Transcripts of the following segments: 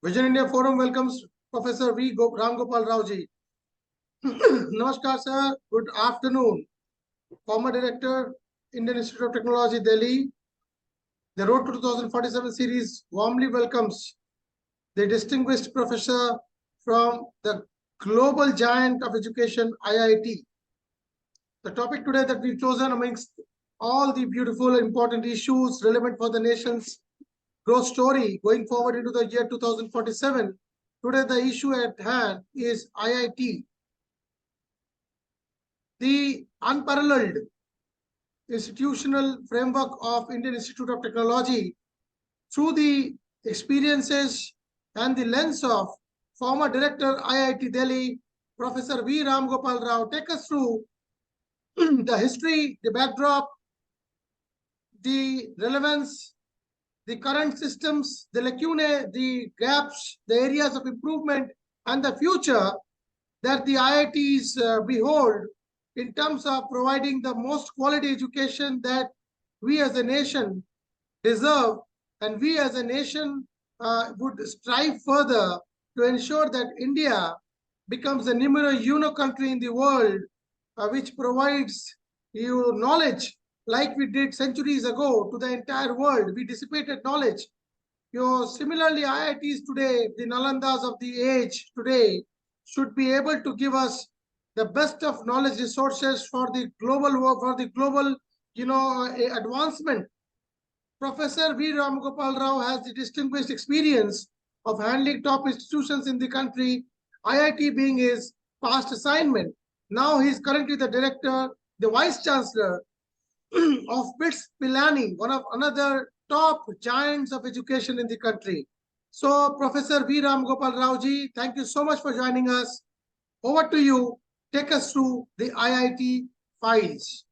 Vision India Forum welcomes Professor Ram Gopal Rao ji. Namaskar, sir. Good afternoon. Former Director, Indian Institute of Technology, Delhi. The Road to 2047 series warmly welcomes the distinguished professor from the global giant of education, IIT. The topic today that we've chosen amongst all the beautiful, important issues relevant for the nation's growth story going forward into the year 2047. Today, the issue at hand is IIT. The unparalleled institutional framework of Indian Institute of Technology through the experiences and the lens of former director IIT Delhi, Professor V. Ram Gopal Rao. Take us through the history, the backdrop, the relevance, the current systems, the lacunae, the gaps, the areas of improvement, and the future that the IITs behold in terms of providing the most quality education that we as a nation deserve, and we as a nation would strive further to ensure that India becomes a numero uno country in the world, which provides you knowledge like we did centuries ago to the entire world. We dissipated knowledge. Similarly, IITs today, the Nalandas of the age today, should be able to give us the best of knowledge resources for the global work, for the global, advancement. Professor V. Ram Gopal Rao has the distinguished experience of handling top institutions in the country, IIT being his past assignment. Now he is currently the director, the vice chancellor of BITS Pilani, one of another top giants of education in the country. So, Professor V. Ram Gopal Rao ji, thank you so much for joining us. Over to you. Take us through the IIT files.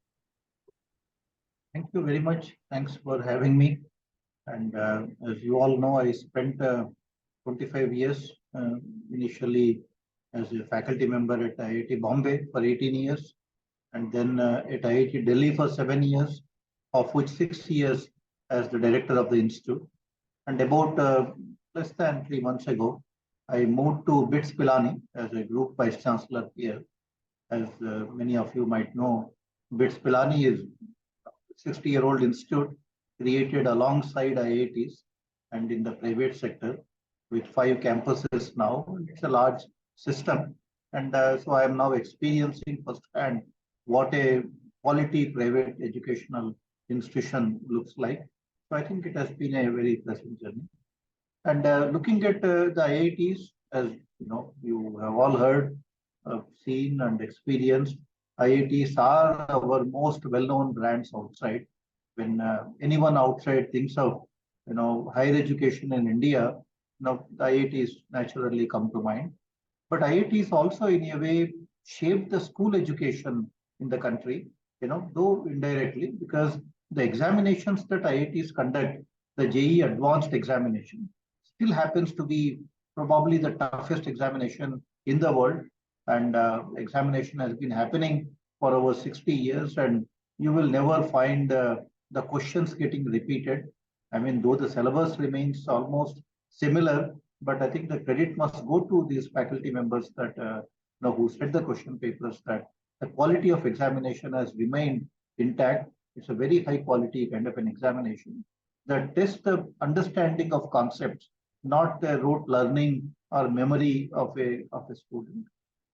Thank you very much. Thanks for having me. And as you all know, I spent 25 years initially as a faculty member at IIT Bombay for 18 years, and then at IIT Delhi for 7 years, of which 6 years as the director of the institute. And about less than 3 months ago, I moved to BITS Pilani as a group vice chancellor here. As many of you might know, BITS Pilani is a 60-year-old institute created alongside IITs and in the private sector with 5 campuses now. It's a large system. And so I am now experiencing firsthand what a quality private educational institution looks like. So I think it has been a very pleasant journey. And looking at the IITs, as you have all heard, seen and experienced, IITs are our most well-known brands outside. When anyone outside thinks of higher education in India, the IITs naturally come to mind. But IITs also, in a way, shape the school education in the country, though indirectly, because the examinations that IITs conduct, the JEE Advanced examination, still happens to be probably the toughest examination in the world. And examination has been happening for over 60 years, and you will never find the questions getting repeated. I mean, though the syllabus remains almost similar, but I think the credit must go to these faculty members that who set the question papers, that the quality of examination has remained intact. It's a very high quality kind of an examination that tests the understanding of concepts, not the rote learning or memory of a student,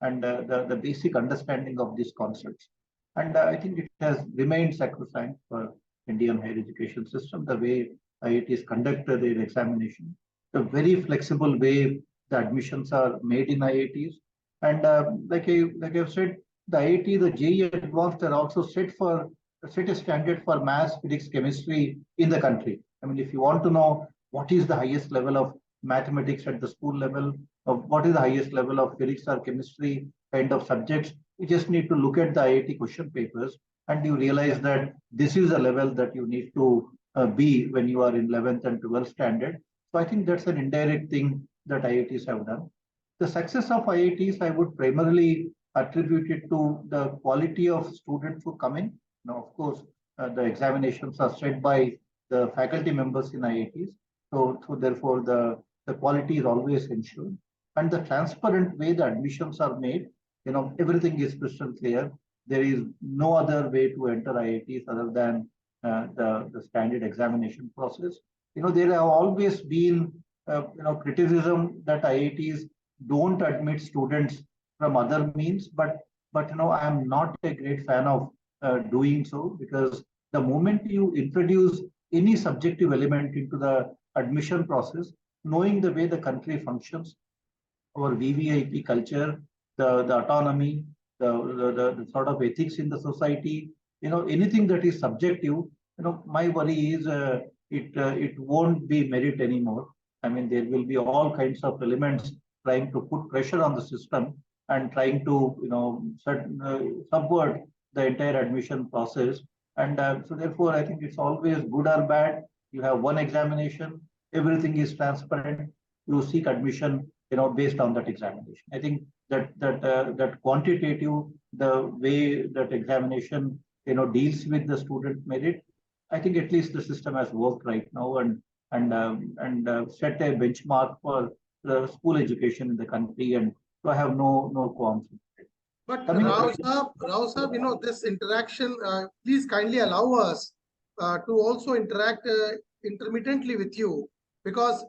and the basic understanding of these concepts. And I think it has remained sacrosanct for Indian higher education system, the way IITs conduct their examination, the very flexible way the admissions are made in IITs. And like I've said, the IIT, the JEE Advanced are also set a standard for maths, physics, chemistry in the country. I mean, if you want to know what is the highest level of mathematics at the school level, what is the highest level of physics or chemistry kind of subjects, you just need to look at the IIT question papers, and you realize that this is the level that you need to be when you are in 11th and 12th standard. So I think that's an indirect thing that IITs have done. The success of IITs, I would primarily attribute it to the quality of students who come in. Now, of course, the examinations are set by the faculty members in IITs. So therefore, the the quality is always ensured, and the transparent way the admissions are made, everything is crystal clear. There is no other way to enter IITs other than the standard examination process. There have always been criticism that IITs don't admit students from other means, but I am not a great fan of doing so, because the moment you introduce any subjective element into the admission process, knowing the way the country functions, our VVIP culture, the autonomy, the sort of ethics in the society, anything that is subjective, my worry is it won't be merit anymore. I mean, there will be all kinds of elements trying to put pressure on the system and trying to, subvert the entire admission process. And so therefore, I think it's always good or bad. You have one examination, everything is transparent. You seek admission, based on that examination. I think that quantitative, the way that examination, deals with the student merit, I think at least the system has worked right now, and set a benchmark for the school education in the country, and so I have no qualms. But Rao Sahab, this interaction, please kindly allow us to also interact intermittently with you, because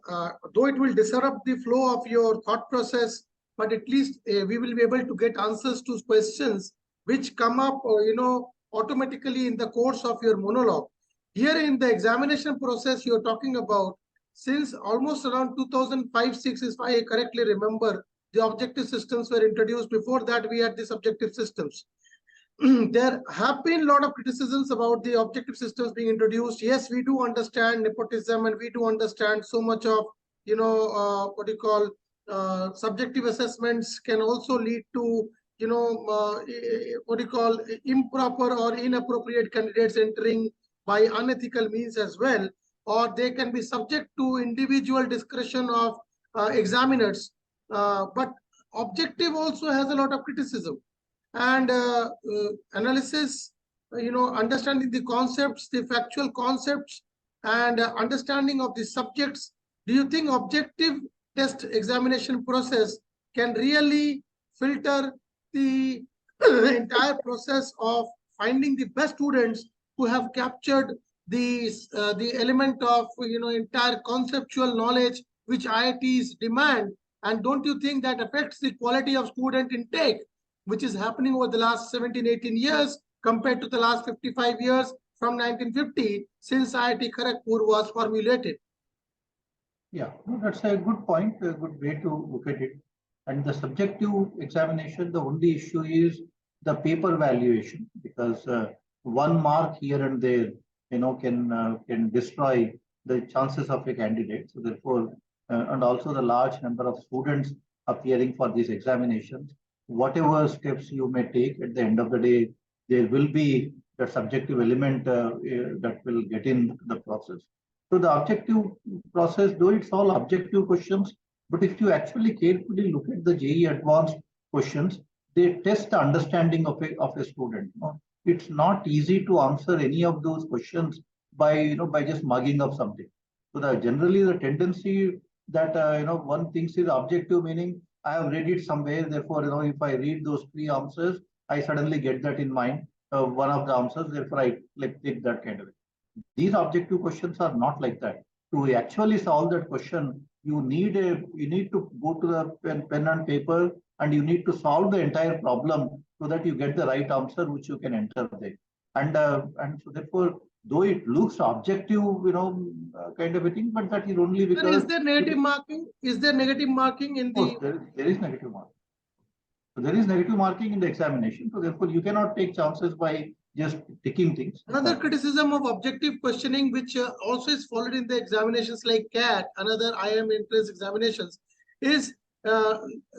though it will disrupt the flow of your thought process, but at least we will be able to get answers to questions which come up, automatically in the course of your monologue. Here in the examination process you're talking about, since almost around 2005-6, if I correctly remember, the objective systems were introduced. Before that, we had the subjective systems. There have been a lot of criticisms about the objective systems being introduced. Yes, we do understand nepotism, and we do understand so much of, subjective assessments can also lead to, improper or inappropriate candidates entering by unethical means as well, or they can be subject to individual discretion of examiners. But objective also has a lot of criticism, and analysis, understanding the concepts, the factual concepts, and understanding of the subjects. Do you think objective test examination process can really filter the entire process of finding the best students who have captured the element of, entire conceptual knowledge which IITs demand? And don't you think that affects the quality of student intake, which is happening over the last 17, 18 years compared to the last 55 years from 1950, since IIT Kharagpur was formulated? Yeah, no, that's a good point, a good way to look at it. And the subjective examination, the only issue is the paper valuation, because 1 mark here and there, can destroy the chances of a candidate. So therefore, and also the large number of students appearing for these examinations, whatever steps you may take, at the end of the day, there will be the subjective element that will get in the process. So the objective process, though it's all objective questions, but if you actually carefully look at the JEE advanced questions, they test the understanding of a student. It's not easy to answer any of those questions by just mugging up something. So generally the tendency that one thinks is objective, meaning I have read it somewhere. Therefore, if I read those 3 answers, I suddenly get that in mind. One of the answers. Therefore, I take that kind of it. These objective questions are not like that. To actually solve that question, you need to go to the pen and paper, and you need to solve the entire problem so that you get the right answer which you can enter there. And so therefore, though it looks objective, kind of a thing, but that is only because. Sir, is there negative marking? Is there negative marking in the? There is negative marking. So there is negative marking in the examination. So therefore, you cannot take chances by just ticking things. Another criticism of objective questioning, which also is followed in the examinations like CAT, another IIM entrance examinations, is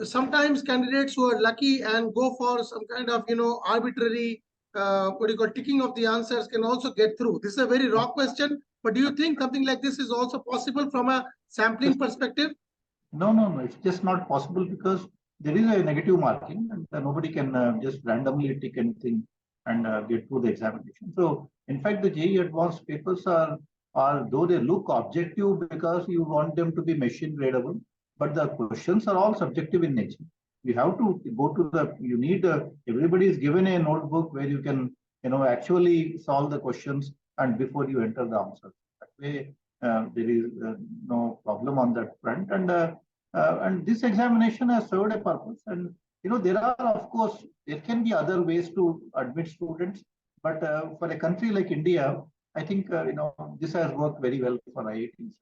sometimes candidates who are lucky and go for some kind of, arbitrary, ticking of the answers can also get through. This is a very raw question, but do you think something like this is also possible from a sampling perspective? No. It's just not possible, because there is a negative marking, and nobody can just randomly tick anything and get through the examination. So, in fact, the JEE advanced papers are or though they look objective because you want them to be machine gradable, but the questions are all subjective in nature. You have to go to the, you need, everybody is given a notebook where you can, actually solve the questions and before you enter the answer. That way, there is no problem on that front. And this examination has served a purpose. And, there are, of course, there can be other ways to admit students. But for a country like India, I think, this has worked very well for IITs.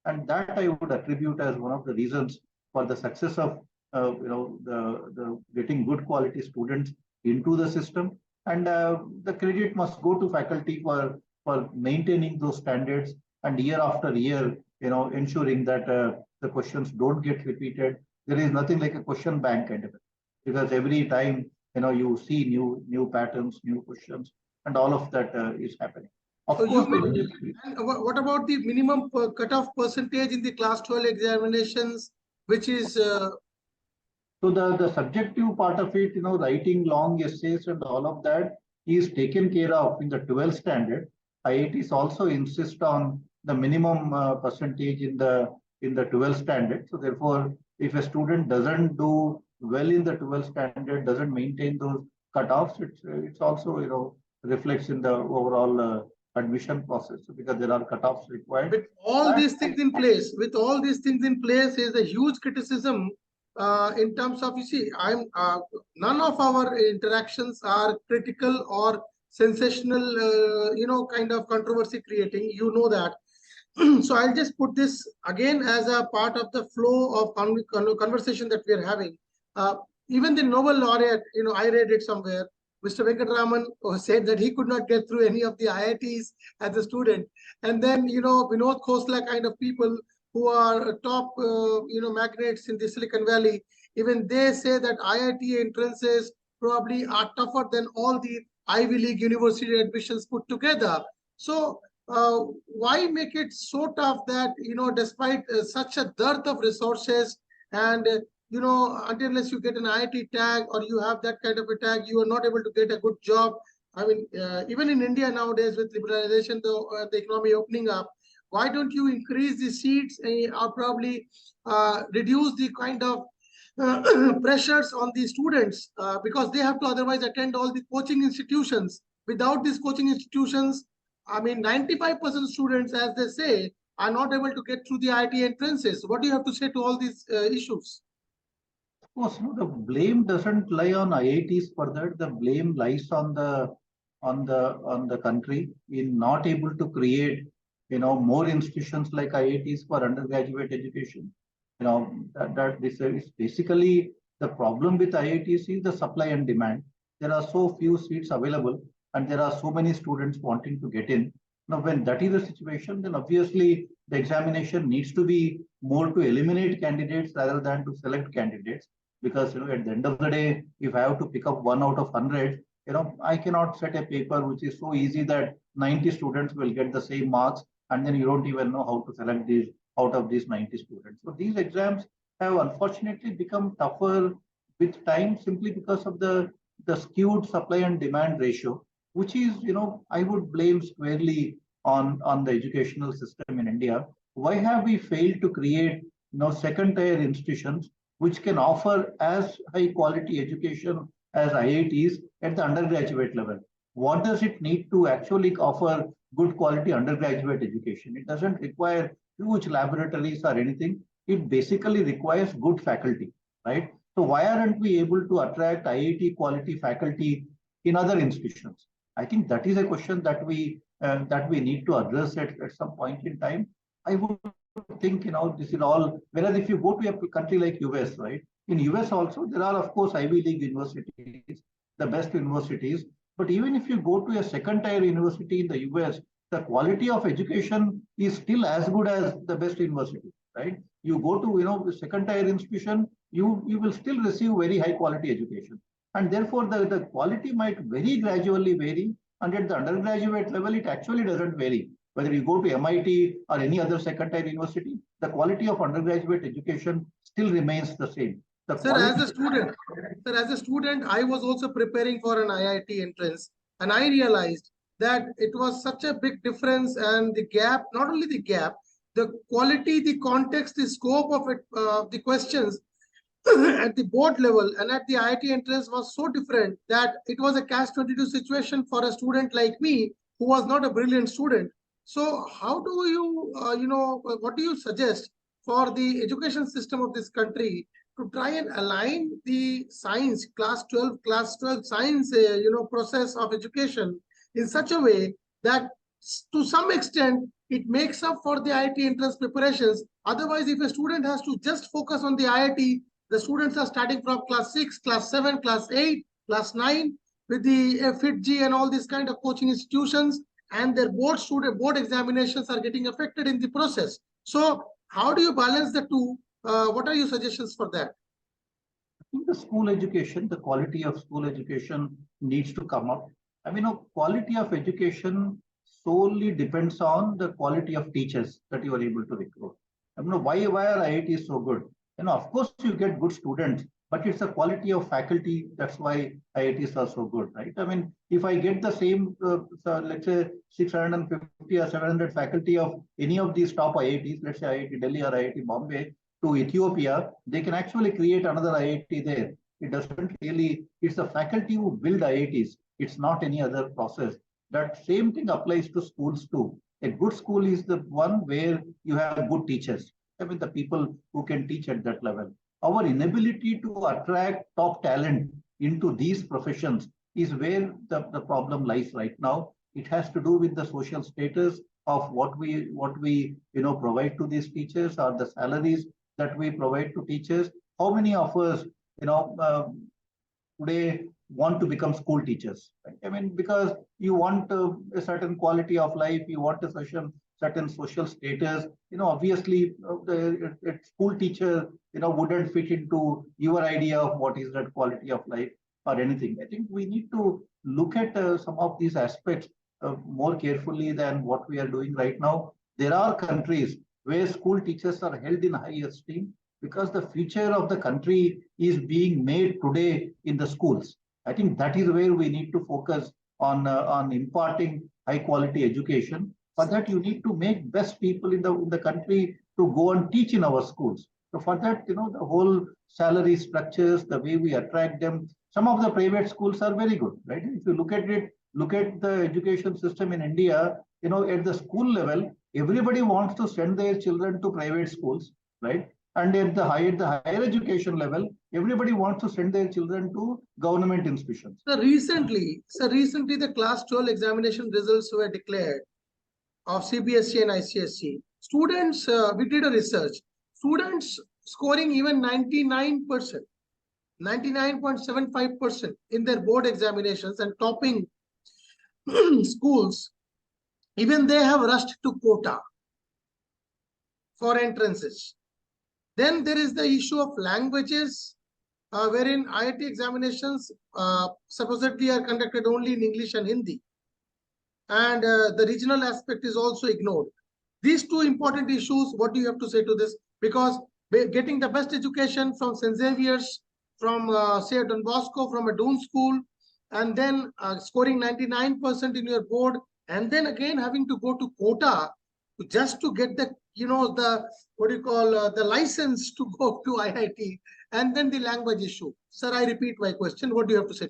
And that I would attribute as one of the reasons for the success of, the getting good quality students into the system. And the credit must go to faculty for maintaining those standards and year after year, ensuring that the questions don't get repeated. There is nothing like a question bank kind of it, because every time, you see new patterns, new questions, and all of that is happening. Of So course, and what about the minimum cutoff percentage in the class 12 examinations, which is so the subjective part of it, writing long essays and all of that is taken care of in the 12th standard. IITs also insist on the minimum percentage in the 12th standard. So therefore, if a student doesn't do well in the 12th standard, doesn't maintain those cutoffs, it's also reflects in the overall admission process, because there are cutoffs required. With all these things in place, is a huge criticism in terms of, you see, none of our interactions are critical or sensational, kind of controversy creating, that. So I'll just put this again as a part of the flow of conversation that we are having. Even the Nobel laureate, I read it somewhere, Mr. Venkatraman said that he could not get through any of the IITs as a student. And then, Vinod Khosla kind of people who are top, magnates in the Silicon Valley, even they say that IIT entrances probably are tougher than all the Ivy League university admissions put together. So why make it so tough that, despite such a dearth of resources and unless you get an IIT tag or you have that kind of a tag, you are not able to get a good job. I mean, even in India nowadays with liberalization, the economy opening up, why don't you increase the seats or probably reduce the kind of pressures on the students because they have to otherwise attend all the coaching institutions. Without these coaching institutions, I mean, 95% students, as they say, are not able to get through the IIT entrances. What do you have to say to all these issues? Of course, no, the blame doesn't lie on IITs for that. The blame lies on the country in not able to create, more institutions like IITs for undergraduate education. That this is basically the problem with IITs is the supply and demand. There are so few seats available, and there are so many students wanting to get in. Now, when that is the situation, then obviously the examination needs to be more to eliminate candidates rather than to select candidates. Because at the end of the day, if I have to pick up 1 out of 100, I cannot set a paper which is so easy that 90 students will get the same marks, and then you don't even know how to select these out of these 90 students. So these exams have unfortunately become tougher with time, simply because of the skewed supply and demand ratio, which is, I would blame squarely on the educational system in India. Why have we failed to create, second tier institutions which can offer as high quality education as IITs at the undergraduate level? What does it need to actually offer good quality undergraduate education? It doesn't require huge laboratories or anything. It basically requires good faculty, right? So why aren't we able to attract IIT quality faculty in other institutions? I think that is a question that we need to address at some point in time. I would think, this is all, whereas if you go to a country like US, right? In US also, there are, of course, Ivy League universities, the best universities. But even if you go to a second tier university in the US, the quality of education is still as good as the best university, right? You go to, the second tier institution, you will still receive very high quality education. And therefore, the quality might very gradually vary. And at the undergraduate level, it actually doesn't vary. Whether you go to MIT or any other second tier university, the quality of undergraduate education still remains the same. Sir, as a student, I was also preparing for an IIT entrance, and I realized that it was such a big difference, and the gap, not only the gap, the quality, the context, the scope of it, the questions at the board level and at the IIT entrance was so different that it was a catch-22 situation for a student like me who was not a brilliant student. So how do you, what do you suggest for the education system of this country to try and align the science, class 12 science, process of education in such a way that to some extent it makes up for the IIT entrance preparations. Otherwise, if a student has to just focus on the IIT, the students are starting from class 6, class 7, class 8, class 9 with the FITG and all these kind of coaching institutions, and their board examinations are getting affected in the process. So how do you balance the two? What are your suggestions for that? I think the school education, the quality of school education needs to come up. I mean, quality of education solely depends on the quality of teachers that you are able to recruit. I mean, why are IITs so good? Of course, you get good students, but it's the quality of faculty. That's why IITs are so good, right? I mean, if I get the same, let's say 650 or 700 faculty of any of these top IITs, let's say IIT Delhi or IIT Bombay, to Ethiopia, they can actually create another IIT there. It doesn't really, it's the faculty who build IITs. It's not any other process. That same thing applies to schools too. A good school is the one where you have good teachers. I mean, the people who can teach at that level. Our inability to attract top talent into these professions is where the problem lies right now. It has to do with the social status of what we provide to these teachers, or the salaries that we provide to teachers. How many of us today want to become school teachers, right? I mean, because you want a certain quality of life, you want a certain social status. Obviously, the school teacher, wouldn't fit into your idea of what is that quality of life or anything. I think we need to look at some of these aspects more carefully than what we are doing right now. There are countries where school teachers are held in high esteem because the future of the country is being made today in the schools. I think that is where we need to focus on imparting high quality education. For that, you need to make best people in the country to go and teach in our schools. So for that, the whole salary structures, the way we attract them. Some of the private schools are very good, right? If you look at it, look at the education system in India. At the school level, everybody wants to send their children to private schools, right? And at the higher education level, everybody wants to send their children to government institutions. So recently, the class 12 examination results were declared of CBSE and ICSE. Students, we did a research. Students scoring even 99%, 99.75% in their board examinations and topping schools, even they have rushed to quota for entrances. Then there is the issue of languages, wherein IIT examinations supposedly are conducted only in English and Hindi. And the regional aspect is also ignored. These two important issues, what do you have to say to this? Because getting the best education from St. Xavier's, from say Don Bosco, from a Doon school, and then scoring 99% in your board, and then again having to go to quota just to get the the license to go to IIT, and then the language issue. Sir, I repeat my question. What do you have to say?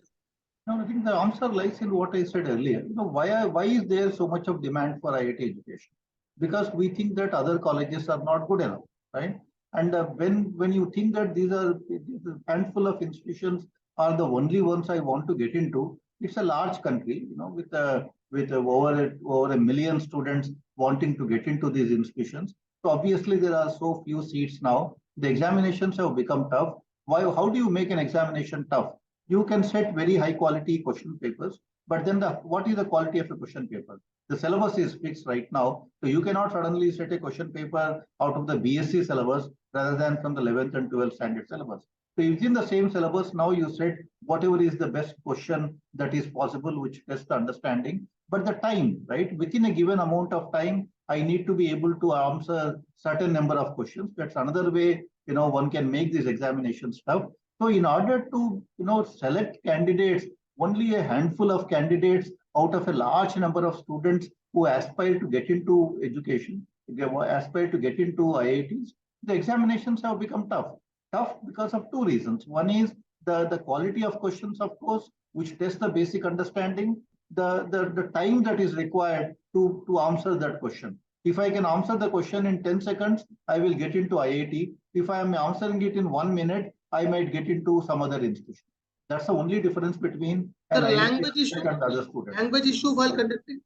No, I think the answer lies in what I said earlier. Why is there so much of demand for IIT education? Because we think that other colleges are not good enough, right? And when you think that these are a handful of institutions are the only ones I want to get into, it's a large country, with over a million students wanting to get into these institutions. So obviously there are so few seats now. The examinations have become tough. Why? How do you make an examination tough? You can set very high quality question papers, but then what is the quality of a question paper? The syllabus is fixed right now, so you cannot suddenly set a question paper out of the BSc syllabus rather than from the 11th and 12th standard syllabus. So within the same syllabus, now you set whatever is the best question that is possible, which tests the understanding. But the time, right? Within a given amount of time, I need to be able to answer certain number of questions. That's another way, one can make these examinations tough. So in order to, select candidates, only a handful of candidates out of a large number of students who aspire to get into education, aspire to get into IITs, the examinations have become tough. Tough because of two reasons. One is the quality of questions, of course, which test the basic understanding, the time that is required to answer that question. If I can answer the question in 10 seconds, I will get into IIT. If I am answering it in 1 minute, I might get into some other institution. That's the only difference between The an IIT language issue, student and other student. language issue while conducting.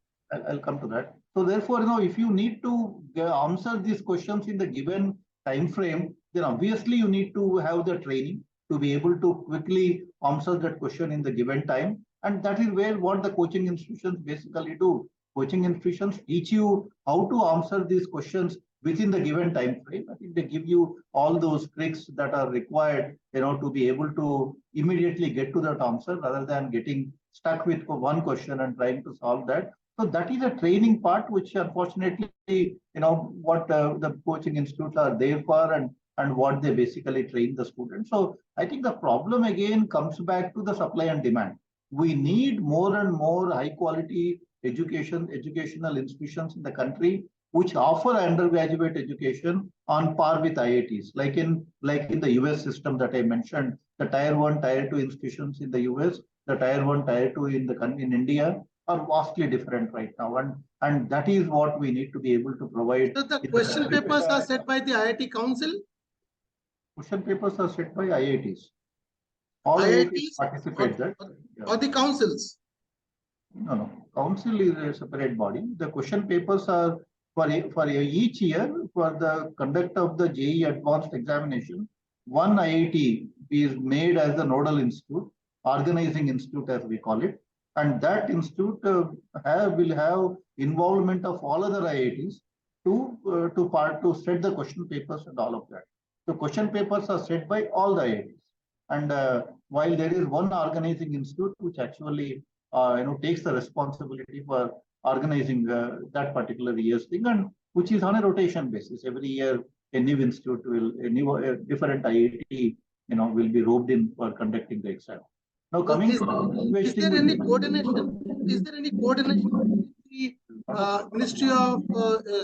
I'll come to that. So therefore, if you need to answer these questions in the given time frame, then obviously you need to have the training to be able to quickly answer that question in the given time. And that is where what the coaching institutions basically do. Coaching institutions teach you how to answer these questions within the given time frame. I think they give you all those tricks that are required, to be able to immediately get to that answer rather than getting stuck with one question and trying to solve that. So that is a training part, which unfortunately, what the coaching institutes are there for, and what they basically train the students. So I think the problem again comes back to the supply and demand. We need more and more high quality educational institutions in the country which offer undergraduate education on par with IITs, like in the US system that I mentioned, the tier 1, tier 2 institutions in the US, the tier 1, tier 2 in India are vastly different right now, and that is what we need to be able to provide. So the question papers are set by the IIT Council. Question papers are set by IITs. All IITs participate that. Or the councils? No. Council is a separate body. The question papers are for each year for the conduct of the JEE advanced examination. One IIT is made as the nodal institute, organizing institute as we call it, and that institute will have involvement of all other IITs to set the question papers and all of that. So question papers are set by all the IITs, and while there is one organizing institute which actually takes the responsibility for organizing that particular year's thing, and which is on a rotation basis. Every year, a new institute a different IIT, will be roped in for conducting the exam. Now, coming to is there any coordination? Is there any coordination with the Ministry of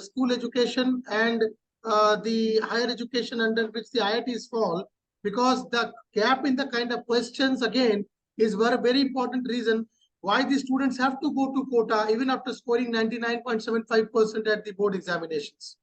School Education and the higher education under which the IITs fall? Because the gap in the kind of questions again is a very important reason why the students have to go to quota even after scoring 99.75% at the board examinations.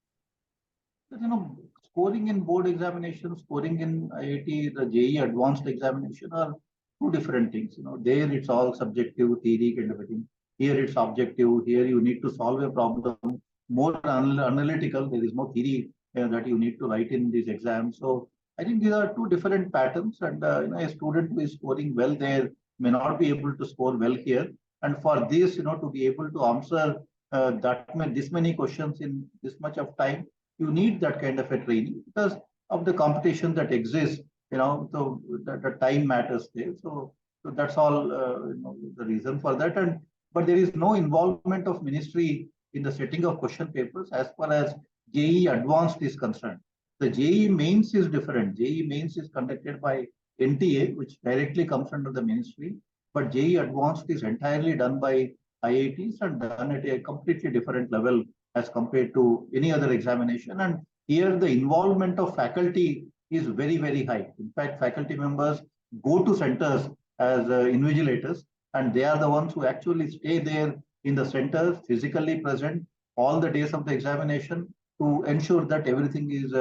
Scoring in board examinations, scoring in IIT, the JEE advanced examination are two different things. There it's all subjective, theory kind of a thing. Here it's objective. Here you need to solve a problem, more analytical. There is no theory that you need to write in these exams. So I think these are two different patterns, and a student who is scoring well there may not be able to score well here. And for this, to be able to answer this many questions in this much of time, you need that kind of a training because of the competition that exists. So the time matters there. So that's all the reason for that. But there is no involvement of ministry in the setting of question papers as far as JEE advanced is concerned. The JEE mains is different. JEE mains is conducted by NTA, which directly comes under the ministry, but JEE advanced is entirely done by IITs and done at a completely different level as compared to any other examination. And here the involvement of faculty is very, very high. In fact, faculty members go to centers as invigilators, and they are the ones who actually stay there in the centers, physically present all the days of the examination to ensure that everything is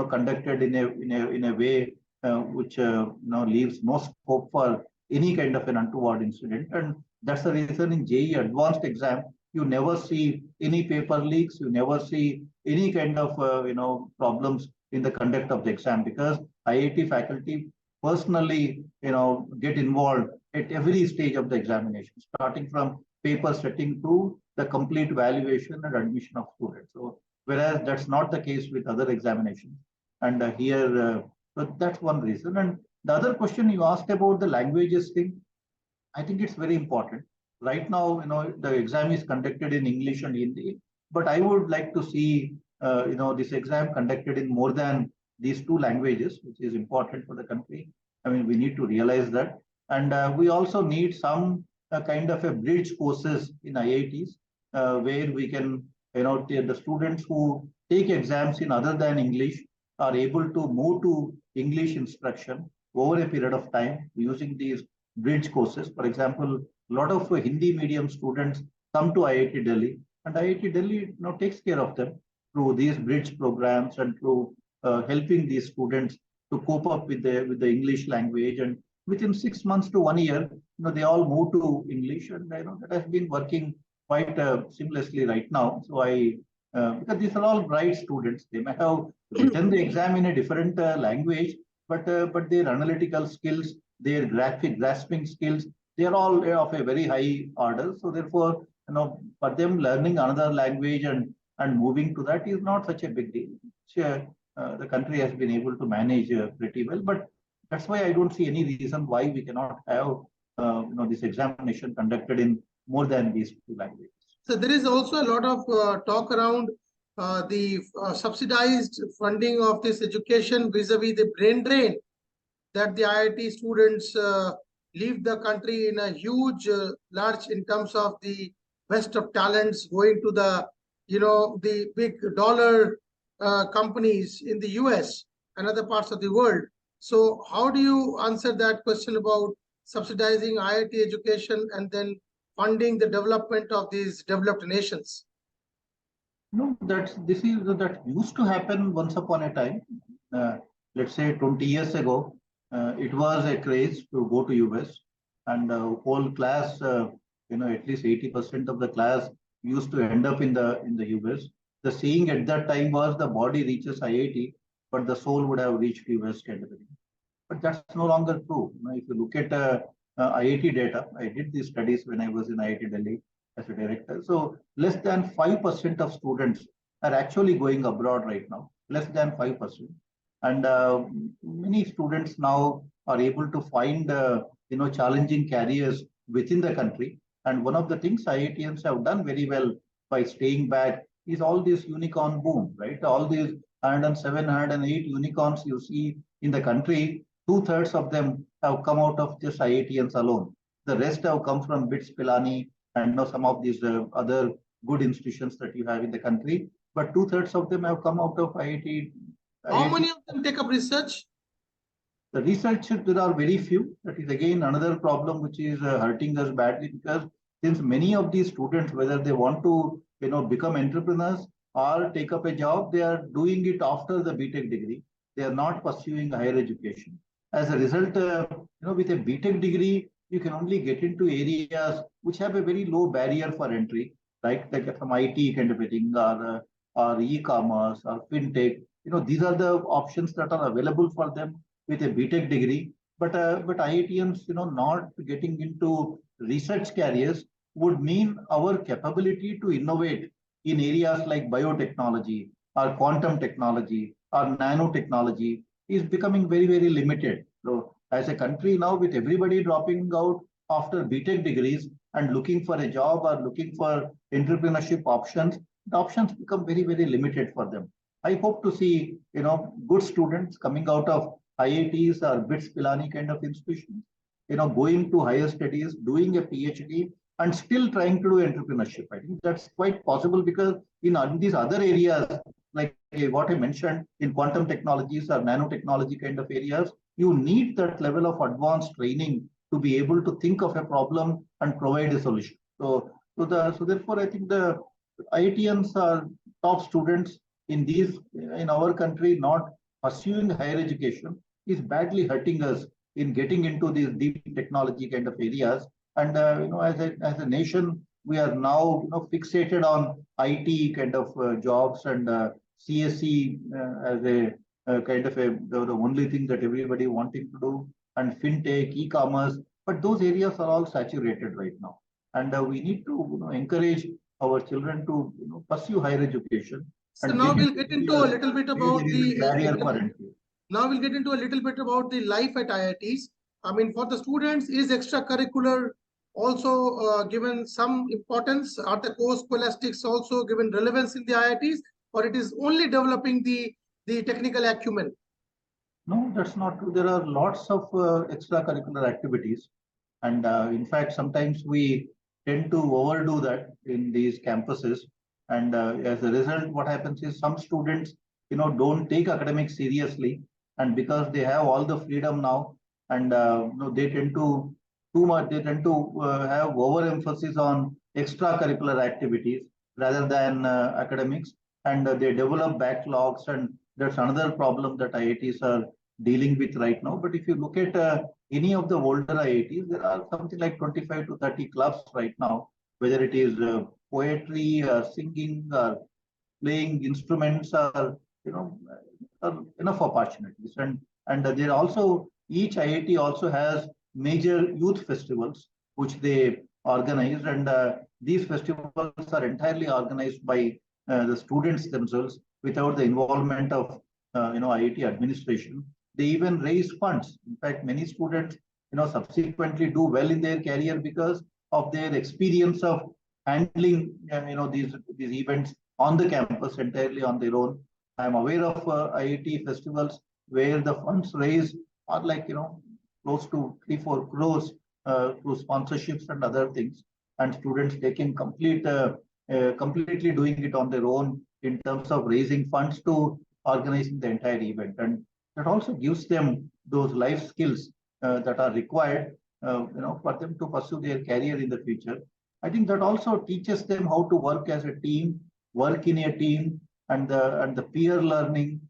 conducted in a way which leaves no scope for any kind of an untoward incident. And that's the reason in JEE advanced exam, you never see any paper leaks, you never see any kind of problems in the conduct of the exam, because IIT faculty personally get involved at every stage of the examination, starting from paper setting to the complete valuation and admission of students. So whereas that's not the case with other examinations. And here, so that's one reason. And the other question you asked about the languages thing, I think it's very important. Right now, the exam is conducted in English and Hindi, but I would like to see, this exam conducted in more than these two languages, which is important for the country. I mean, we need to realize that. And we also need some a kind of a bridge courses in IITs, where we can, the students who take exams in other than English are able to move to English instruction over a period of time using these bridge courses. For example, a lot of Hindi medium students come to IIT Delhi, and IIT Delhi takes care of them through these bridge programs and through helping these students to cope up with the English language. And within 6 months to 1 year, they all move to English, and that has been working quite seamlessly right now. So because these are all bright students, they may have written the exam in a different language, but their analytical skills, their graphic grasping skills, they are all of a very high order. So therefore, for them learning another language and moving to that is not such a big deal. The country has been able to manage pretty well, but that's why I don't see any reason why we cannot have this examination conducted in more than these two languages. So there is also a lot of talk around the subsidized funding of this education vis-a-vis the brain drain that the IIT students leave the country in a huge, large in terms of the best of talents going to the big dollar companies in the US and other parts of the world. So how do you answer that question about subsidizing IIT education and then funding the development of these developed nations? No, that used to happen once upon a time. Let's say 20 years ago, it was a craze to go to US, and whole class, at least 80% of the class used to end up in the US. The saying at that time was the body reaches IIT, but the soul would have reached US category. But that's no longer true. If you look at IIT data, I did these studies when I was in IIT Delhi as a director. So less than 5% of students are actually going abroad right now, less than 5%. And many students now are able to find, challenging careers within the country. And one of the things IITians have done very well by staying back is all this unicorn boom, right? All these 107, 108 unicorns you see in the country, 2/3 of them have come out of just IITians alone. The rest have come from BITS, Pilani, and some of these other good institutions that you have in the country. But 2/3 of them have come out of IIT. How many of them take up research? The research, there are very few. That is again another problem which is hurting us badly, because since many of these students, whether they want to become entrepreneurs or take up a job, they are doing it after the BTech degree. They are not pursuing higher education. As a result, with a BTech degree, you can only get into areas which have a very low barrier for entry, right? Like from IT kind of a thing, or e-commerce or fintech. These are the options that are available for them with a BTech degree. But IITians, not getting into research careers would mean our capability to innovate in areas like biotechnology or quantum technology or nanotechnology is becoming very, very limited. So as a country now, with everybody dropping out after BTech degrees and looking for a job or looking for entrepreneurship options, the options become very, very limited for them. I hope to see, good students coming out of IITs or BITS Pilani kind of institutions, going to higher studies, doing a PhD, and still trying to do entrepreneurship. I think that's quite possible, because in these other areas, like what I mentioned in quantum technologies or nanotechnology kind of areas, you need that level of advanced training to be able to think of a problem and provide a solution. So therefore, I think the IITians are top students in our country not pursuing higher education is badly hurting us in getting into these deep technology kind of areas. And as a nation, we are now fixated on IT kind of jobs, and CSE as a kind of the only thing that everybody wanting to do, and fintech, e-commerce. But those areas are all saturated right now, and we need to encourage our children to pursue higher education. So now we'll get into a little bit about the barrier for entry. Now we'll get into a little bit about the life at IITs. I mean, for the students, is extracurricular also given some importance? Are the core scholastics also given relevance in the IITs, or it is only developing the technical acumen? No, that's not true. There are lots of extracurricular activities. And in fact, sometimes we tend to overdo that in these campuses. And as a result, what happens is some students, don't take academics seriously. And because they have all the freedom now, and they tend to too much, they tend to have overemphasis on extracurricular activities rather than academics, and they develop backlogs, and that's another problem that IITs are dealing with right now. But if you look at any of the older IITs, there are something like 25 to 30 clubs right now, whether it is poetry or singing or playing instruments, or enough opportunities. And there also, each IIT also has major youth festivals which they organize, and these festivals are entirely organized by the students themselves without the involvement of IIT administration. They even raise funds. In fact, many students subsequently do well in their career because of their experience of handling these events on the campus entirely on their own. I am aware of IIT festivals where the funds raised are like close to 3-4 crores through sponsorships and other things, and students taking completely doing it on their own in terms of raising funds to organizing the entire event. And that also gives them those life skills that are required for them to pursue their career in the future. I think that also teaches them how to work as a team, work in a team, and the peer learning.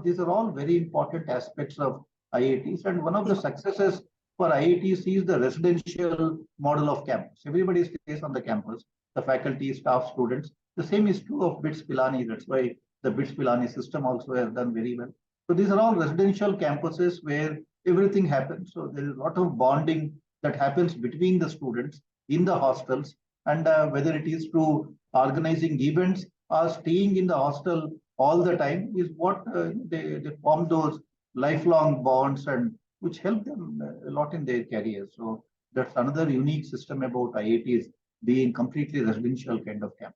These are all very important aspects of IITs. And one of the successes for IITs is the residential model of campus. Everybody stays on the campus, the faculty, staff, students. The same is true of BITS Pilani. That's why the BITS Pilani system also has done very well. So these are all residential campuses where everything happens. So there is a lot of bonding that happens between the students in the hostels, and whether it is through organizing events or staying in the hostel all the time, is what they form those lifelong bonds, and which help them a lot in their career. So that's another unique system about IITs being completely residential kind of camp.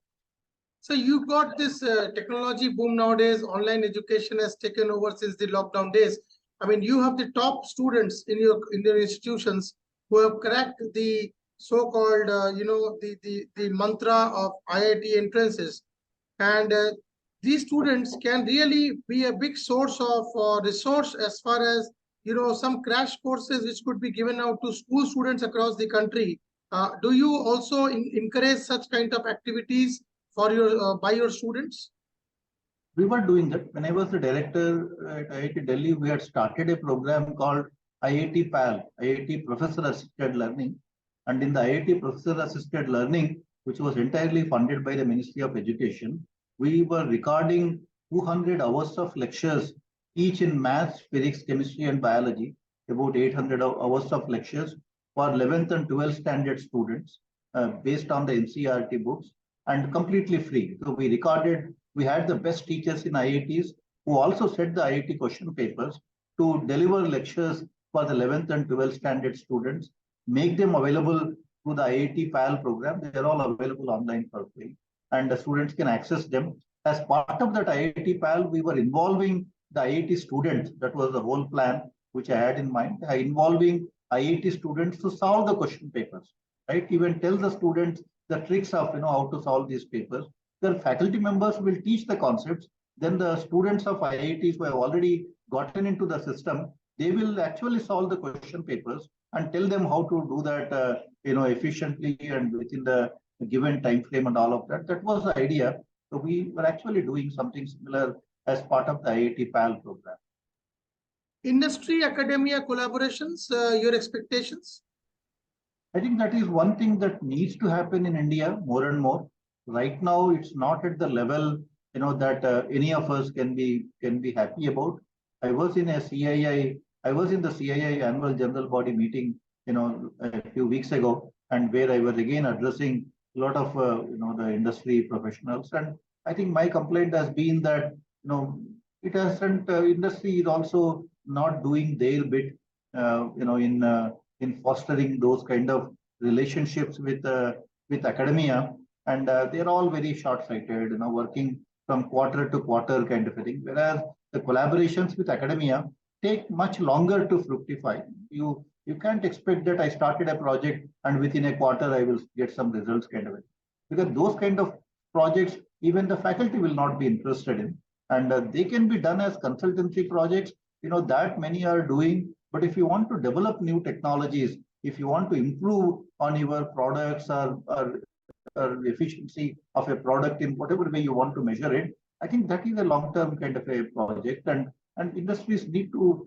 So you got this technology boom nowadays. Online education has taken over since the lockdown days. I mean, you have the top students in your institutions who have cracked the so-called the mantra of IIT entrances, and these students can really be a big source of resource as far as some crash courses which could be given out to school students across the country. Do you also encourage such kind of activities for your by your students? We were doing that. When I was the director at IIT Delhi, we had started a program called IIT PAL, IIT Professor Assisted Learning. And in the IIT Professor Assisted Learning, which was entirely funded by the Ministry of Education, we were recording 200 hours of lectures, each in maths, physics, chemistry, and biology, about 800 hours of lectures for 11th and 12th standard students based on the NCERT books, and completely free. So we had the best teachers in IITs who also set the IIT question papers to deliver lectures for the 11th and 12th standard students, make them available through the IIT PAL program. They're all available online for free, and the students can access them. As part of that IIT PAL, we were involving the IIT students. That was the whole plan which I had in mind, involving IIT students to solve the question papers, right? Even tell the students the tricks of how to solve these papers. The faculty members will teach the concepts. Then the students of IITs who have already gotten into the system, they will actually solve the question papers and tell them how to do that efficiently and within the given time frame and all of that. That was the idea. So we were actually doing something similar as part of the IIT PAL program. Industry academia collaborations, your expectations? I think that is one thing that needs to happen in India more and more. Right now, it's not at the level that any of us can be happy about. I was in a CII. I was in the CII annual general body meeting, a few weeks ago, and where I was again addressing a lot of the industry professionals. And I think my complaint has been that it hasn't. Industry is also not doing their bit, in fostering those kind of relationships with academia, and they're all very short-sighted, working from quarter to quarter kind of a thing. Whereas the collaborations with academia take much longer to fructify. You can't expect that I started a project and within a quarter I will get some results kind of it. Because those kind of projects, even the faculty will not be interested in. And they can be done as consultancy projects, that many are doing. But if you want to develop new technologies, if you want to improve on your products or efficiency of a product in whatever way you want to measure it, I think that is a long-term kind of a project. And industries need to,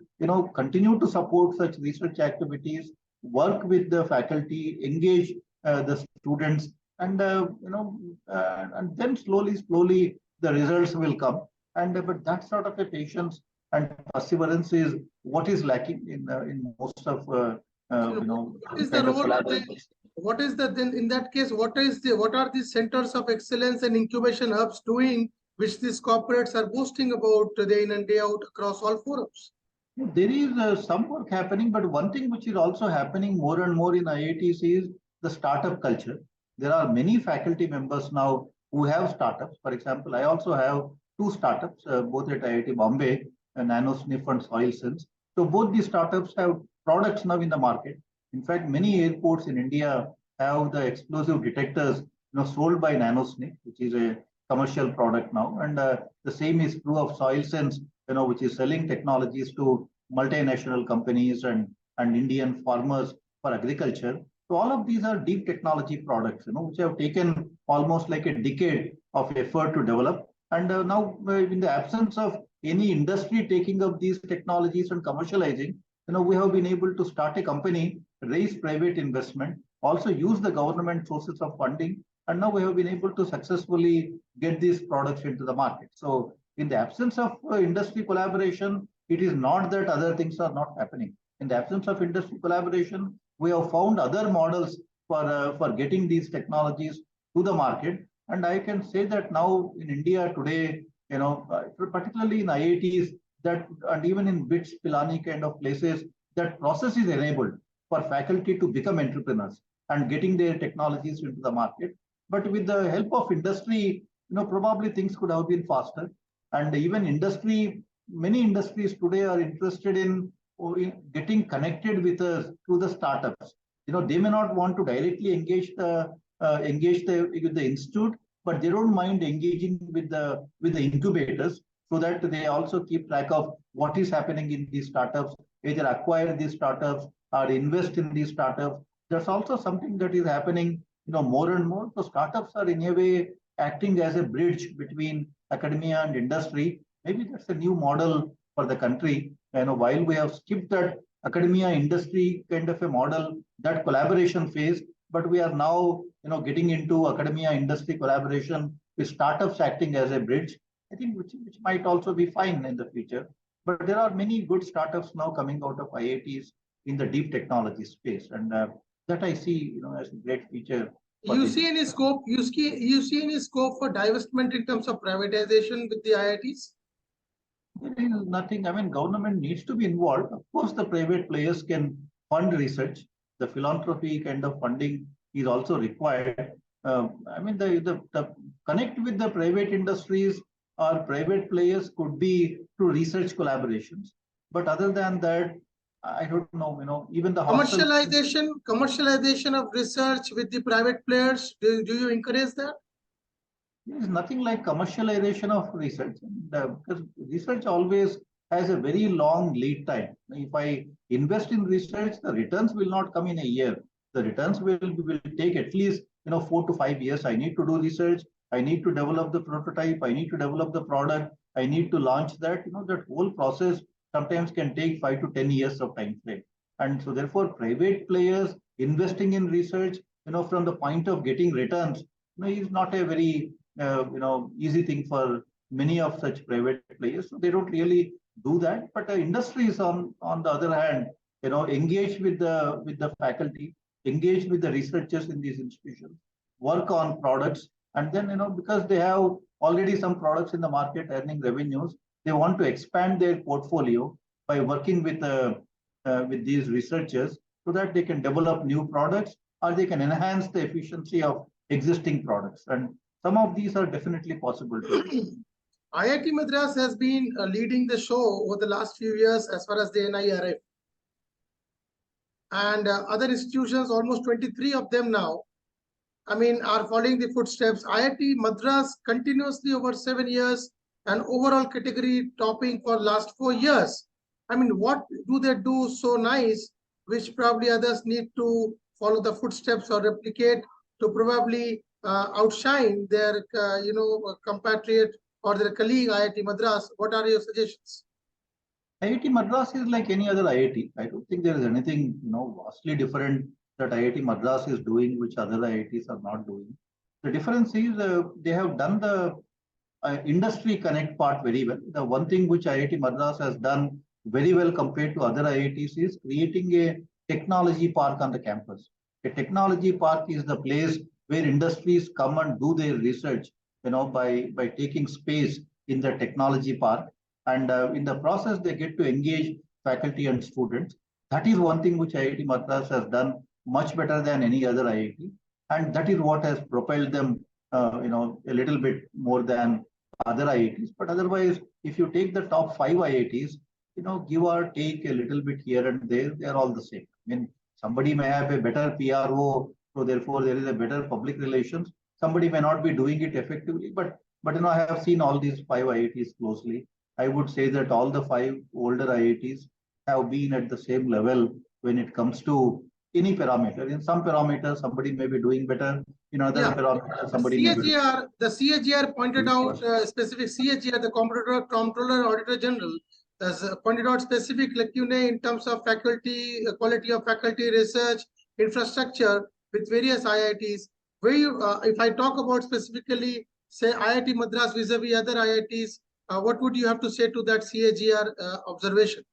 continue to support such research activities, work with the faculty, engage the students, and then slowly the results will come. But that sort of a patience and perseverance is what is lacking in most of what is the kind of role? collaborations. What is the then in that case? What are the centers of excellence and incubation hubs doing, which these corporates are boasting about day in and day out across all forums? There is some work happening, but one thing which is also happening more and more in IITs is the startup culture. There are many faculty members now who have startups. For example, I also have two startups, both at IIT Bombay, NanoSniff and SoilSense. So both these startups have products now in the market. In fact, many airports in India have the explosive detectors, sold by NanoSniff, which is a commercial product now. And the same is true of SoilSense, which is selling technologies to multinational companies and Indian farmers for agriculture. So all of these are deep technology products, which have taken almost like a decade of effort to develop. And now, in the absence of any industry taking up these technologies and commercializing, we have been able to start a company, raise private investment, also use the government sources of funding, and now we have been able to successfully get these products into the market. So in the absence of industry collaboration, it is not that other things are not happening. In the absence of industry collaboration, we have found other models for getting these technologies to the market. And I can say that now in India today, particularly in IITs, that and even in BITS, Pilani kind of places, that process is enabled for faculty to become entrepreneurs and getting their technologies into the market. But with the help of industry, probably things could have been faster. And even industry, many industries today are interested in getting connected with us through the startups. They may not want to directly engage with the institute, but they don't mind engaging with the incubators, so that they also keep track of what is happening in these startups, either acquire these startups or invest in these startups. That's also something that is happening, more and more. So startups are in a way acting as a bridge between academia and industry. Maybe that's a new model for the country. While we have skipped that academia industry kind of a model, that collaboration phase, but we are now, getting into academia industry collaboration with startups acting as a bridge. I think which might also be fine in the future. But there are many good startups now coming out of IITs in the deep technology space, and that I see, as a great feature. You see any scope? You see any scope for divestment in terms of privatization with the IITs? There is nothing. I mean, government needs to be involved. Of course, the private players can fund research. The philanthropy kind of funding is also required. I mean, the connect with the private industries or private players could be through research collaborations. But other than that, I don't know. Even the hostels. Commercialization of research with the private players. Do you encourage that? There is nothing like commercialization of research, because research always has a very long lead time. If I invest in research, the returns will not come in a year. The returns will take at least 4 to 5 years. I need to do research. I need to develop the prototype. I need to develop the product. I need to launch that. That whole process sometimes can take 5 to 10 years of time frame. And so therefore, private players investing in research, from the point of getting returns, is not a very easy thing for many of such private players. So they don't really do that. But the industries on the other hand, engage with the faculty, engage with the researchers in these institutions, work on products, and then because they have already some products in the market earning revenues, they want to expand their portfolio by working with these researchers, so that they can develop new products or they can enhance the efficiency of existing products. And some of these are definitely possible too. IIT Madras has been leading the show over the last few years as far as the NIRF. and other institutions, almost 23 of them now, I mean, are following the footsteps. IIT Madras continuously over 7 years and overall category topping for last 4 years. I mean, what do they do so nice, which probably others need to follow the footsteps or replicate to probably outshine their, compatriot or their colleague IIT Madras? What are your suggestions? IIT Madras is like any other IIT. I don't think there is anything, vastly different that IIT Madras is doing, which other IITs are not doing. The difference is they have done the industry connect part very well. The one thing which IIT Madras has done very well compared to other IITs is creating a technology park on the campus. A technology park is the place where industries come and do their research, by taking space in the technology park. And in the process, they get to engage faculty and students. That is one thing which IIT Madras has done much better than any other IIT. And that is what has propelled them, a little bit more than other IITs. But otherwise, if you take the top 5 IITs, give or take a little bit here and there, they are all the same. I mean, somebody may have a better PRO, so therefore there is a better public relations. Somebody may not be doing it effectively, but I have seen all these 5 IITs closely. I would say that all the 5 older IITs have been at the same level when it comes to any parameter. In some parameters, somebody may be doing better. In other parameters, somebody may be. The CAGR pointed out specific CAGR, the Comptroller Auditor General, has pointed out specific lacunae in terms of faculty, quality of faculty, research, infrastructure with various IITs. Where you, if I talk about specifically, say IIT Madras vis-a-vis other IITs, what would you have to say to that CAGR observation?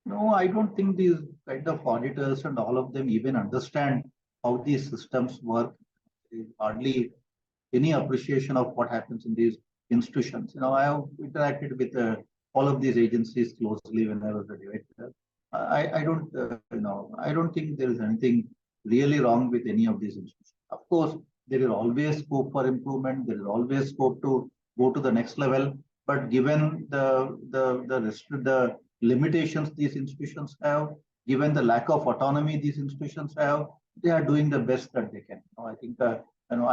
No, I don't think these kind of auditors and all of them even understand how these systems work. There is hardly any appreciation of what happens in these institutions. I have interacted with all of these agencies closely when I was a director. I don't think there is anything really wrong with any of these institutions. Of course, there is always scope for improvement. There is always scope to go to the next level. But given the limitations these institutions have, given the lack of autonomy these institutions have, they are doing the best that they can. I think I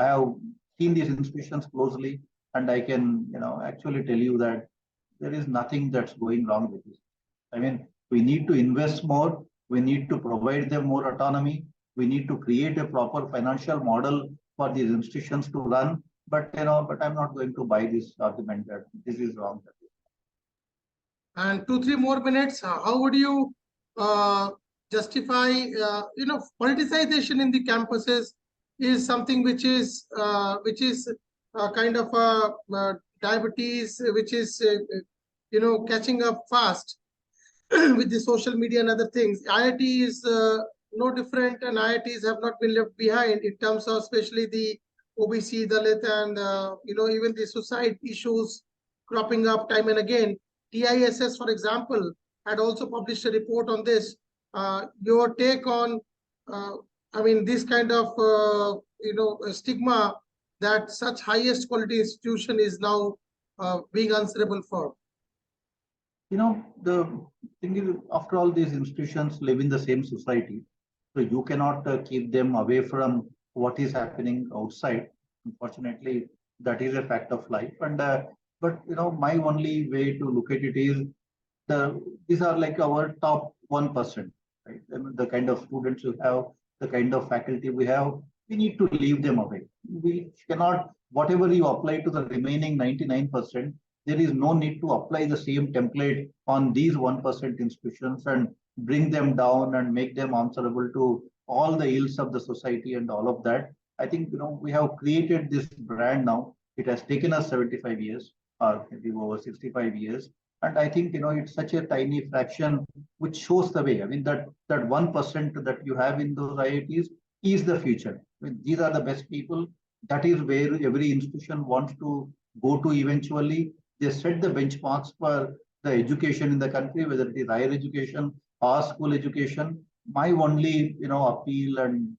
have seen these institutions closely, and I can actually tell you that there is nothing that's going wrong with this. I mean, we need to invest more. We need to provide them more autonomy. We need to create a proper financial model for these institutions to run. But I'm not going to buy this argument that this is wrong. And 2-3 more minutes. How would you justify, politicization in the campuses is something which is kind of diabetes, which is catching up fast with the social media and other things. IIT is no different, and IITs have not been left behind in terms of especially the OBC, Dalit, and even the suicide issues cropping up time and again. TISS, for example, had also published a report on this. Your take on, this kind of stigma that such highest quality institution is now being answerable for. The thing is, after all, these institutions live in the same society, so you cannot keep them away from what is happening outside. Unfortunately, that is a fact of life. And but my only way to look at it is these are like our top 1%, right? I mean, the kind of students we have, the kind of faculty we have, we need to leave them away. We cannot, whatever you apply to the remaining 99%, there is no need to apply the same template on these 1% institutions and bring them down and make them answerable to all the ills of the society and all of that. I think we have created this brand now. It has taken us 75 years or maybe over 65 years. And I think it's such a tiny fraction which shows the way. I mean that 1% that you have in those IITs is the future. I mean, these are the best people. That is where every institution wants to go to eventually. They set the benchmarks for the education in the country, whether it is higher education or school education. My only appeal and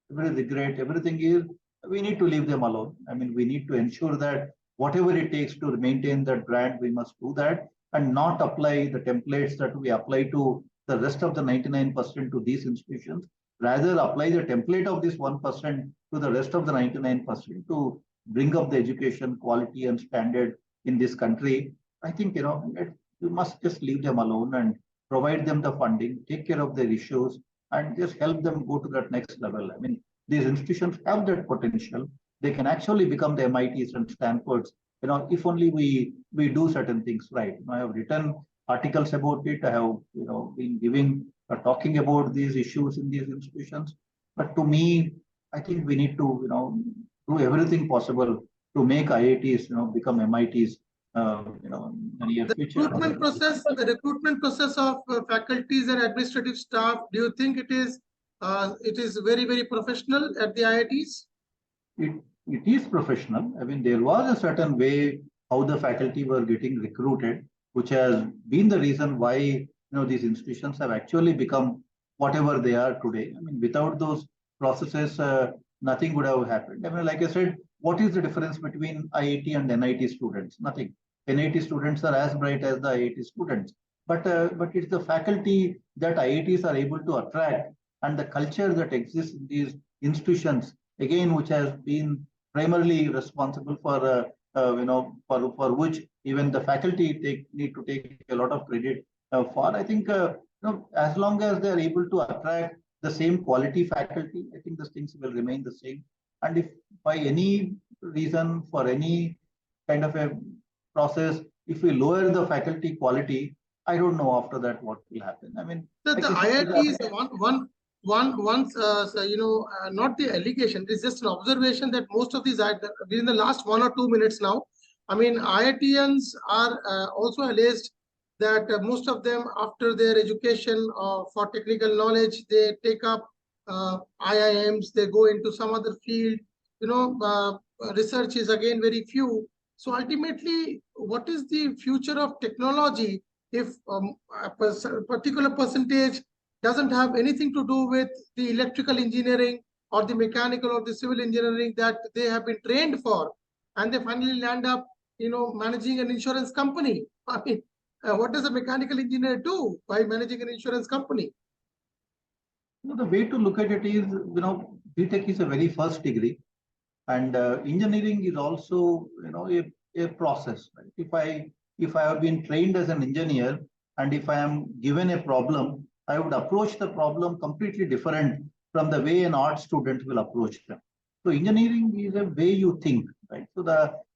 regret, everything is we need to leave them alone. I mean, we need to ensure that whatever it takes to maintain that brand, we must do that and not apply the templates that we apply to the rest of the 99% to these institutions, rather apply the template of this 1% to the rest of the 99% to bring up the education quality and standard in this country. I think, we must just leave them alone and provide them the funding, take care of their issues, and just help them go to that next level. I mean, these institutions have that potential. They can actually become the MITs and Stanfords, if only we do certain things right. I have written articles about it. I have, been giving talking about these issues in these institutions. But to me, I think we need to, do everything possible to make IITs, become MITs, in the near future. The recruitment process of faculties and administrative staff, do you think it is very, very professional at the IITs? It is professional. I mean, there was a certain way how the faculty were getting recruited, which has been the reason why these institutions have actually become whatever they are today. I mean, without those processes, nothing would have happened. I mean, like I said, what is the difference between IIT and NIT students? Nothing. NIT students are as bright as the IIT students, but it's the faculty that IITs are able to attract, and the culture that exists in these institutions, again, which has been primarily responsible for for which even the faculty need to take a lot of credit for. I think as long as they are able to attract the same quality faculty, I think these things will remain the same. And if by any reason, for any kind of a process, if we lower the faculty quality, I don't know after that what will happen. I mean, the IIT is not the allegation. It's just an observation that most of these, within the last 1 or 2 minutes now, I mean, IITians are also alleged that most of them, after their education for technical knowledge, they take up IIMs, they go into some other field. Research is again very few. So ultimately, what is the future of technology if a particular percentage doesn't have anything to do with the electrical engineering or the mechanical or the civil engineering that they have been trained for, and they finally land up, managing an insurance company? I mean, what does a mechanical engineer do by managing an insurance company? The way to look at it is, BTech is a very first degree, and engineering is also, a process. Right? If I have been trained as an engineer, and if I am given a problem, I would approach the problem completely different from the way an art student will approach them. So engineering is a way you think, right? So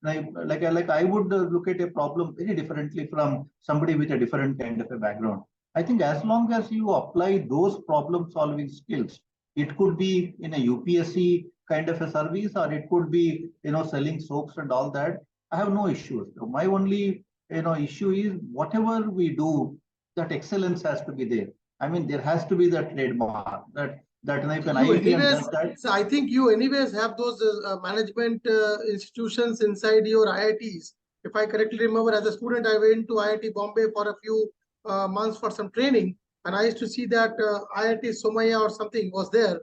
I would look at a problem very differently from somebody with a different kind of a background. I think as long as you apply those problem solving skills, it could be in a UPSC kind of a service, or it could be, selling soaps and all that. I have no issues. So my only, issue is whatever we do, that excellence has to be there. I mean, there has to be that trademark that if an IIT does that. So I think you anyways have those management institutions inside your IITs. If I correctly remember, as a student, I went to IIT Bombay for a few months for some training, and I used to see that IIT Somaya or something was there.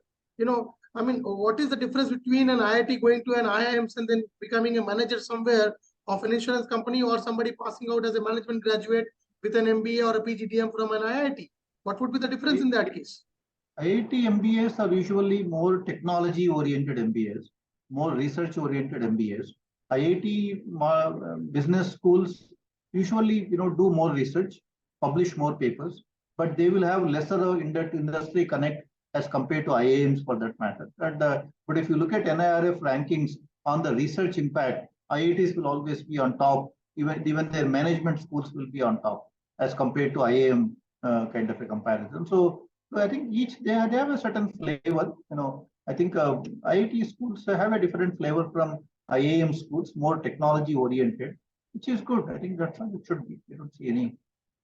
I mean, what is the difference between an IIT going to an IIMs and then becoming a manager somewhere of an insurance company, or somebody passing out as a management graduate with an MBA or a PGDM from an IIT? What would be the difference in that case? IIT MBAs are usually more technology-oriented MBAs, more research-oriented MBAs. IIT business schools usually, do more research, publish more papers, but they will have lesser industry connect as compared to IIMs for that matter. But if you look at NIRF rankings on the research impact, IITs will always be on top. Even their management schools will be on top as compared to IIM kind of a comparison. So I think they have a certain flavor. I think IIT schools have a different flavor from IIM schools, more technology oriented, which is good. I think that's how it should be. I don't see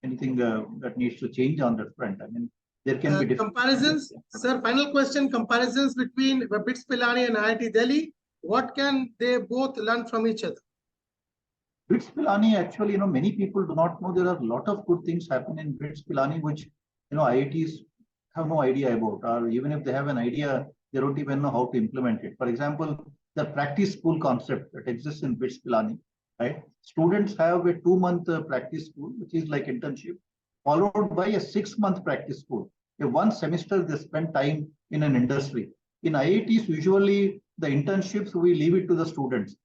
anything that needs to change on that front. I mean, there can be different comparisons. Sir, final question: comparisons between BITS Pilani and IIT Delhi. What can they both learn from each other? BITS Pilani, actually, many people do not know there are a lot of good things happen in BITS Pilani, which IITs have no idea about, or even if they have an idea, they don't even know how to implement it. For example, the practice school concept that exists in BITS Pilani, right? Students have a 2-month practice school, which is like internship, followed by a 6-month practice school. In one semester, they spend time in an industry. In IITs, usually the internships, we leave it to the students.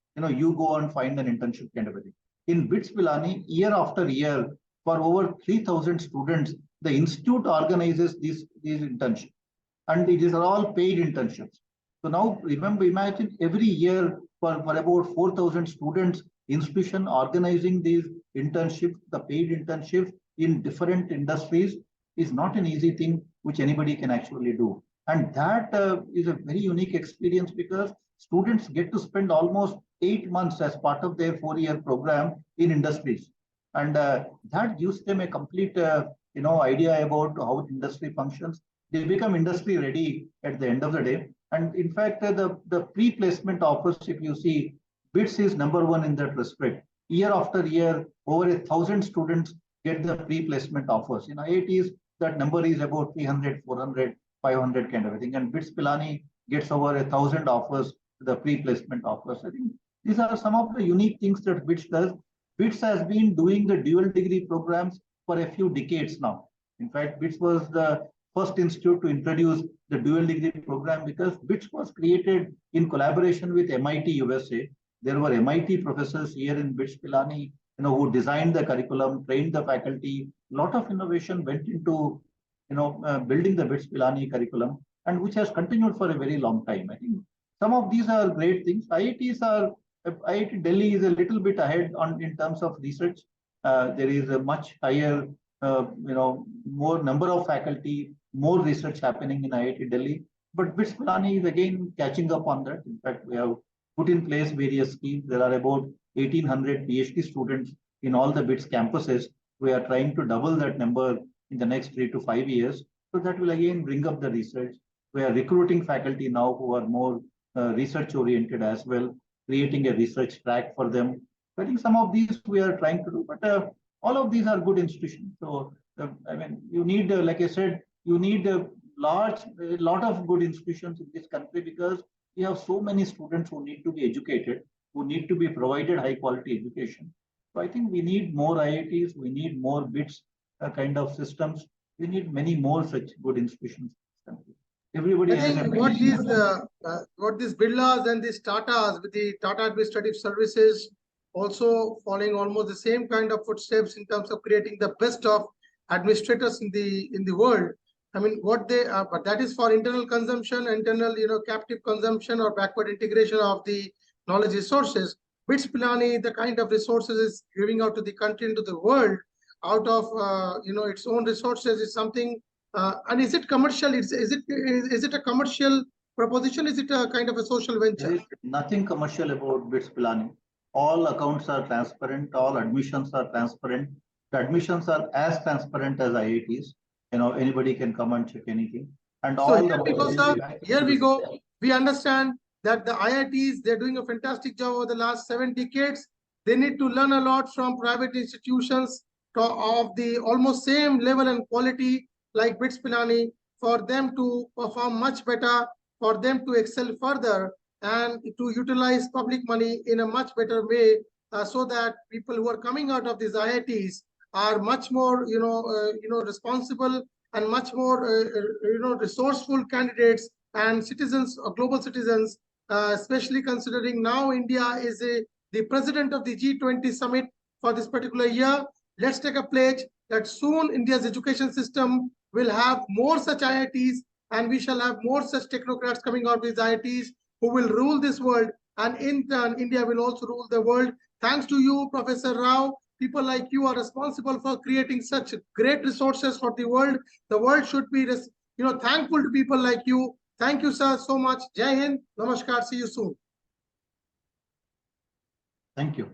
You go and find an internship kind of a thing. In BITS Pilani, year after year, for over 3,000 students, the institute organizes these internships. And it is all paid internships. So now imagine every year for about 4,000 students, institution organizing these internships, the paid internships in different industries is not an easy thing which anybody can actually do. And that is a very unique experience because students get to spend almost 8 months as part of their 4-year program in industries. And that gives them a complete idea about how industry functions. They become industry ready at the end of the day. And in fact, the pre-placement offers, if you see, BITS is #1 in that respect. Year after year, over 1,000 students get the pre-placement offers. In IITs, that number is about 300, 400, 500 kind of a thing. And BITS Pilani gets over 1,000 offers, the pre-placement offers. I think these are some of the unique things that BITS does. BITS has been doing the dual degree programs for a few decades now. In fact, BITS was the first institute to introduce the dual degree program because BITS was created in collaboration with MIT USA. There were MIT professors here in BITS Pilani, who designed the curriculum, trained the faculty. A lot of innovation went into, building the BITS Pilani curriculum, and which has continued for a very long time. I think some of these are great things. IIT Delhi is a little bit ahead in terms of research. There is a much higher, more number of faculty, more research happening in IIT Delhi. But BITS Pilani is again catching up on that. In fact, we have put in place various schemes. There are about 1,800 PhD students in all the BITS campuses. We are trying to double that number in the next 3 to 5 years. So that will again bring up the research. We are recruiting faculty now who are more research oriented as well, creating a research track for them. I think some of these we are trying to do, but all of these are good institutions. So, you need, like I said, you need a lot of good institutions in this country because we have so many students who need to be educated, who need to be provided high quality education. So I think we need more IITs, we need more BITS kind of systems. We need many more such good institutions in this country. Everybody I has think a what these Birlas and these Tatas with the Tata Administrative Services also following almost the same kind of footsteps in terms of creating the best of administrators in the world. I mean, what they are, but that is for internal consumption, internal captive consumption or backward integration of the knowledge resources. BITS Pilani, the kind of resources is giving out to the country and to the world out of its own resources is something. And is it commercial? Is it a commercial proposition? Is it a kind of a social venture? There is nothing commercial about BITS Pilani. All accounts are transparent. All admissions are transparent. The admissions are as transparent as IITs. Anybody can come and check anything. And so all here we go, sir. Here we go. We understand that the IITs, they're doing a fantastic job over the last 7 decades. They need to learn a lot from private institutions of the almost same level and quality like BITS Pilani for them to perform much better, for them to excel further and to utilize public money in a much better way so that people who are coming out of these IITs are much more, responsible and much more, resourceful candidates and citizens, global citizens, especially considering now India is the president of the G20 summit for this particular year. Let's take a pledge that soon India's education system will have more such IITs and we shall have more such technocrats coming out of these IITs who will rule this world, and in turn, India will also rule the world. Thanks to you, Professor Rao. People like you are responsible for creating such great resources for the world. The world should be, thankful to people like you. Thank you, sir, so much. Jai Hind. Namaskar. See you soon. Thank you.